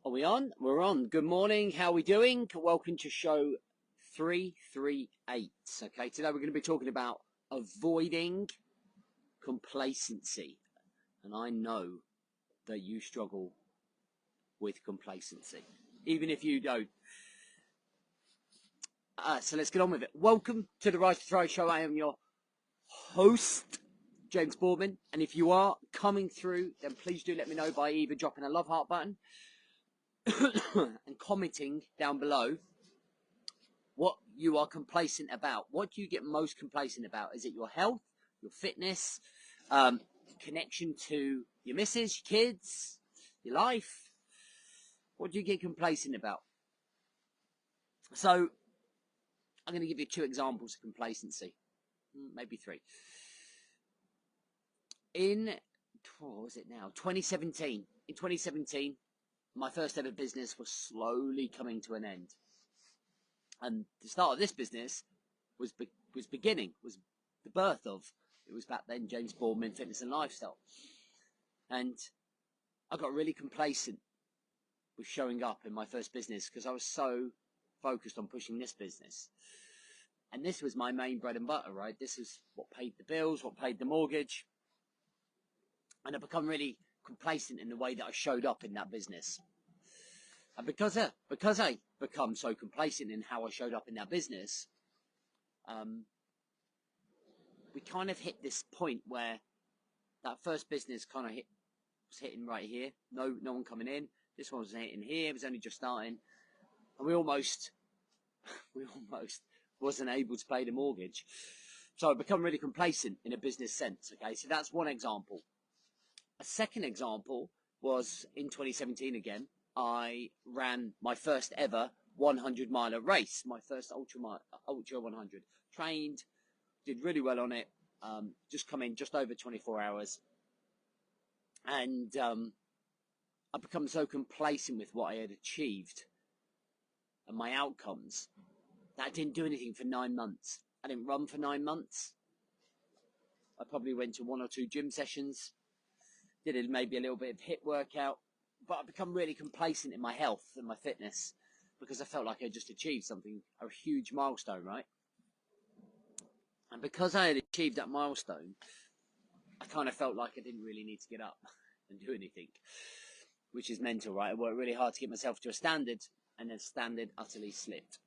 Are we on? We're on. Good morning. How are we doing? Welcome to show 338. Okay, today we're going to be talking about avoiding complacency. And I know that you struggle with complacency, even if you don't. So let's get on with it. Welcome to the Rise to Thrive show. I am your host, James Boardman. And if you are coming through, then please do let me know by either dropping a love heart button and commenting down below what you are complacent about. What do you get most complacent about? Is it your health, your fitness, connection to your missus, your kids, your life? What do you get complacent about? So I'm going to give you 2 examples of complacency, maybe 3. In, what was it now, 2017. In 2017, my first ever business was slowly coming to an end. And the start of this business was the birth of, it was back then, James Boardman Fitness and Lifestyle. And I got really complacent with showing up in my first business because I was so focused on pushing this business. And this was my main bread and butter, right? This is what paid the bills, what paid the mortgage. And I've become really complacent in the way that I showed up in that business. And because I become so complacent in how I showed up in that business, we kind of hit this point where that first business kind of was hitting right here. No one coming in. This one was hitting here. It was only just starting. And we almost wasn't able to pay the mortgage. So I become really complacent in a business sense. Okay, so that's one example. A second example was in 2017 again. I ran my first ever 100-miler race, my first ultra 100. Trained, did really well on it, just come in just over 24 hours. And I've become so complacent with what I had achieved and my outcomes that I didn't do anything for 9 months. I didn't run for 9 months. I probably went to 1 or 2 gym sessions, did maybe a little bit of HIIT workout. But I've become really complacent in my health and my fitness because I felt like I just achieved something, a huge milestone, right? And because I had achieved that milestone, I kind of felt like I didn't really need to get up and do anything, which is mental, right? I worked really hard to get myself to a standard, and the standard utterly slipped.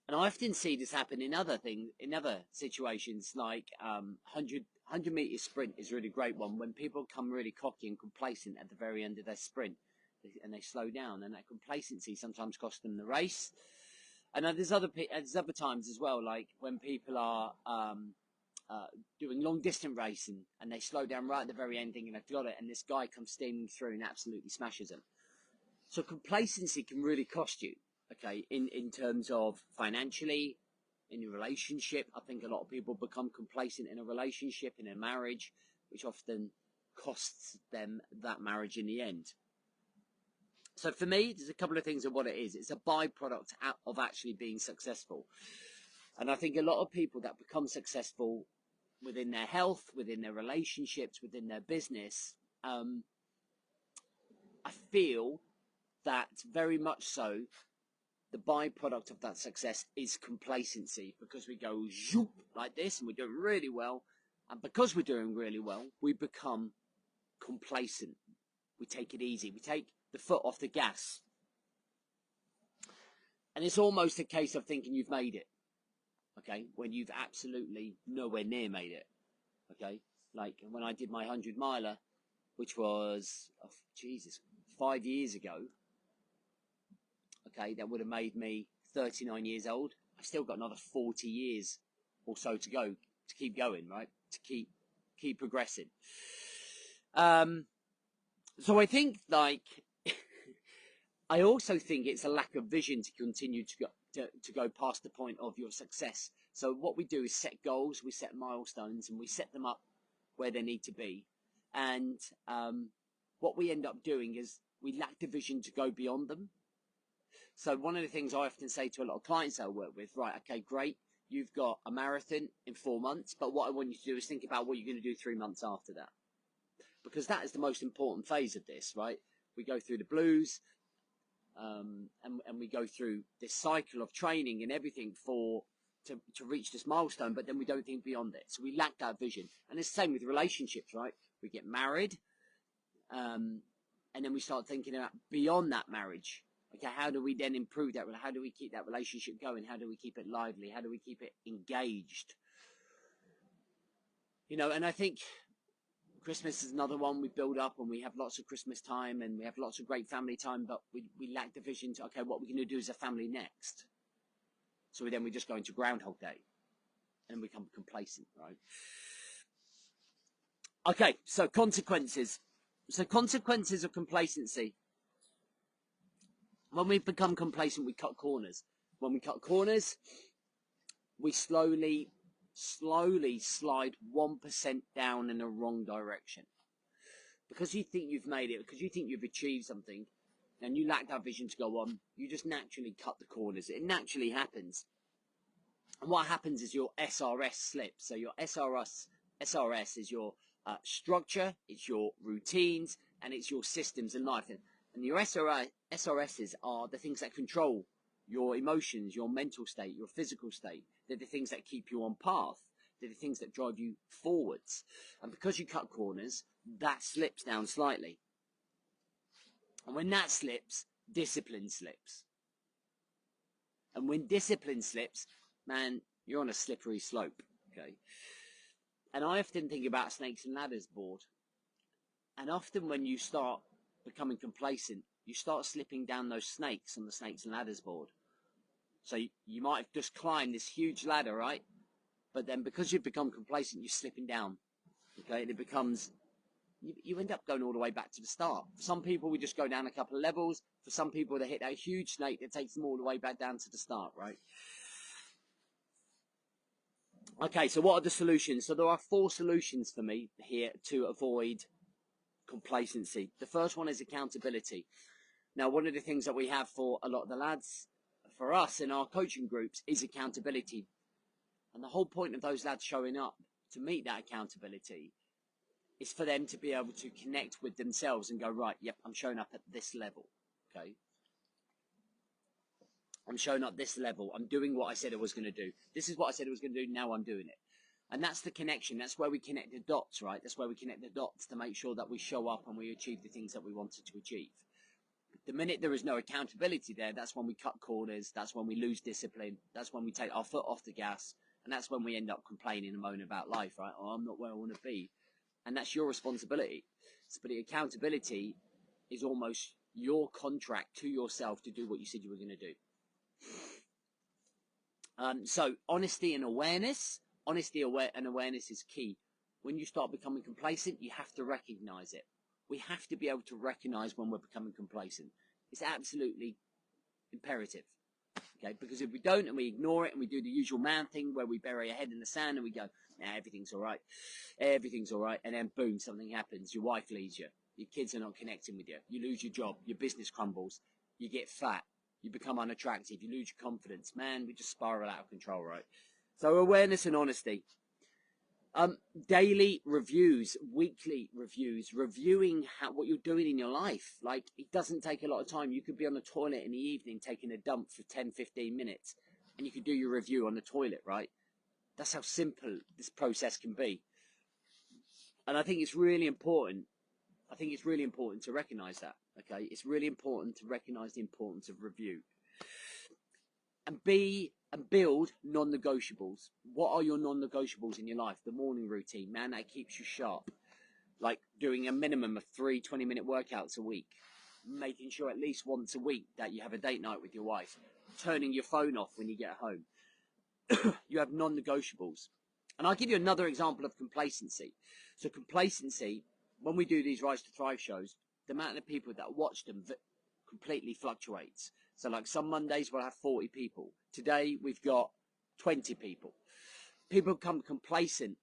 And I often see this happen in other things, in other situations, like 100-meter sprint is a really great one. When people come really cocky and complacent at the very end of their sprint, and they slow down, and that complacency sometimes costs them the race. And there's other times as well, like when people are doing long distance racing and they slow down right at the very end, thinking they've got it, and this guy comes steaming through and absolutely smashes them. So complacency can really cost you. Okay, in terms of financially, in your relationship. I think a lot of people become complacent in a relationship, in a marriage, which often costs them that marriage in the end. So for me, there's a couple of things of what it is. It's a byproduct of actually being successful. And I think a lot of people that become successful within their health, within their relationships, within their business, I feel that very much so, the byproduct of that success is complacency, because we go zoop like this and we're doing really well. And because we're doing really well, we become complacent. We take it easy. We take the foot off the gas. And it's almost a case of thinking you've made it, okay, when you've absolutely nowhere near made it, okay? Like when I did my 100-miler, which was, 5 years ago, okay, that would have made me 39 years old. I've still got another 40 years or so to go, to keep going, right? To keep progressing. So I think, like, I also think it's a lack of vision to continue to go past the point of your success. So what we do is set goals, we set milestones, and we set them up where they need to be. And what we end up doing is we lack the vision to go beyond them. So one of the things I often say to a lot of clients I work with, right, okay, great, you've got a marathon in 4 months, but what I want you to do is think about what you're going to do 3 months after that. Because that is the most important phase of this, right? we go through the blues, and we go through this cycle of training and everything to reach this milestone, but then we don't think beyond it. So we lack that vision. And it's the same with relationships, right? We get married, and then we start thinking about beyond that marriage. Okay, how do we then improve that? How do we keep that relationship going? How do we keep it lively? How do we keep it engaged? You know, and I think Christmas is another one we build up, and we have lots of Christmas time, and we have lots of great family time, but we lack the vision to, okay, what we're going to do as a family next. So we just go into Groundhog Day and become complacent, right? Okay, so consequences. So consequences of complacency. When we become complacent, we cut corners. When we cut corners, we slowly slide 1% down in the wrong direction. Because you think you've made it, because you think you've achieved something, and you lack that vision to go on, you just naturally cut the corners. It naturally happens. And what happens is your SRS slips. So your SRS is your structure, it's your routines, and it's your systems in life. And your SRSs are the things that control your emotions, your mental state, your physical state. They're the things that keep you on path. They're the things that drive you forwards. And because you cut corners, that slips down slightly. And when that slips, discipline slips. And when discipline slips, man, you're on a slippery slope, okay? And I often think about snakes and ladders board. And often when you start becoming complacent, you start slipping down those snakes on the snakes and ladders board. So you might have just climbed this huge ladder, right? But then because you've become complacent, you're slipping down, okay? And it becomes, you end up going all the way back to the start. For some people, we just go down a couple of levels. For some people, they hit that huge snake that takes them all the way back down to the start, right? Okay, so what are the solutions? So there are 4 solutions for me here to avoid complacency. The first one is accountability. Now, one of the things that we have for a lot of the lads, for us in our coaching groups, is accountability. And the whole point of those lads showing up to meet that accountability is for them to be able to connect with themselves and go, right, yep, I'm showing up at this level, okay? I'm showing up this level. I'm doing what I said I was going to do. This is what I said I was going to do. Now I'm doing it. And that's the connection. That's where we connect the dots, right? That's where we connect the dots to make sure that we show up and we achieve the things that we wanted to achieve. The minute there is no accountability there, that's when we cut corners. That's when we lose discipline. That's when we take our foot off the gas. And that's when we end up complaining and moaning about life, right? Oh, I'm not where I want to be. And that's your responsibility. But the accountability is almost your contract to yourself to do what you said you were going to do. So honesty and awareness. And awareness is key. When you start becoming complacent, you have to recognize it. We have to be able to recognize when we're becoming complacent. It's absolutely imperative. Okay, because if we don't and we ignore it and we do the usual man thing where we bury our head in the sand and we go, nah, everything's all right, and then boom, something happens. Your wife leaves you. Your kids are not connecting with you. You lose your job. Your business crumbles. You get fat. You become unattractive. You lose your confidence. Man, we just spiral out of control, right? So awareness and honesty. Daily reviews, weekly reviews, reviewing what you're doing in your life. Like, it doesn't take a lot of time. You could be on the toilet in the evening taking a dump for 10, 15 minutes, and you could do your review on the toilet, right? That's how simple this process can be. And I think it's really important. I think it's really important to recognize that, okay? It's really important to recognize the importance of review. And build non-negotiables. What are your non-negotiables in your life? The morning routine, man, that keeps you sharp. Like doing a minimum of 3 20-minute workouts a week. Making sure at least once a week that you have a date night with your wife. Turning your phone off when you get home. You have non-negotiables. And I'll give you another example of complacency. So complacency, when we do these Rise to Thrive shows, the amount of people that watch them completely fluctuates. So like some Mondays we'll have 40 people. Today we've got 20 people. People become complacent.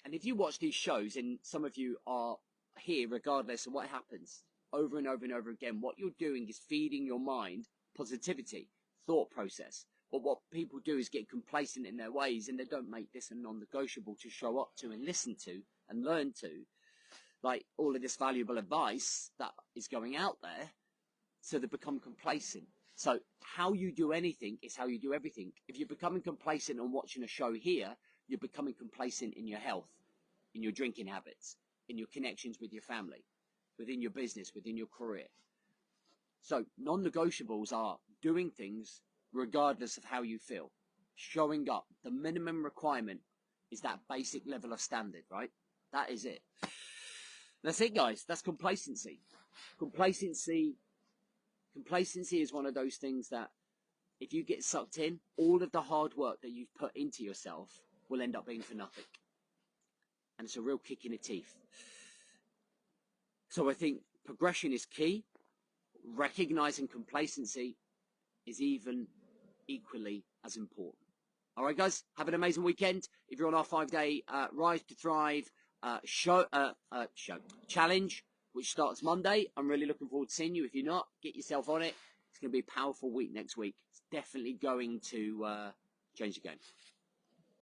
And if you watch these shows, and some of you are here regardless of what happens, over and over and over again, what you're doing is feeding your mind positivity, thought process. But what people do is get complacent in their ways, and they don't make this a non-negotiable to show up to and listen to and learn to. like all of this valuable advice that is going out there, so they become complacent. So how you do anything is how you do everything. If you're becoming complacent on watching a show here, you're becoming complacent in your health, in your drinking habits, in your connections with your family, within your business, within your career. So non-negotiables are doing things regardless of how you feel. Showing up. The minimum requirement is that basic level of standard, right? That is it. That's it, guys. That's complacency. Complacency is one of those things that if you get sucked in, all of the hard work that you've put into yourself will end up being for nothing. And it's a real kick in the teeth. So I think progression is key. Recognizing complacency is equally as important. All right, guys, have an amazing weekend. If you're on our 5-day Rise to Thrive challenge, which starts Monday, I'm really looking forward to seeing you. If you're not, get yourself on it. It's going to be a powerful week next week. It's definitely going to change the game.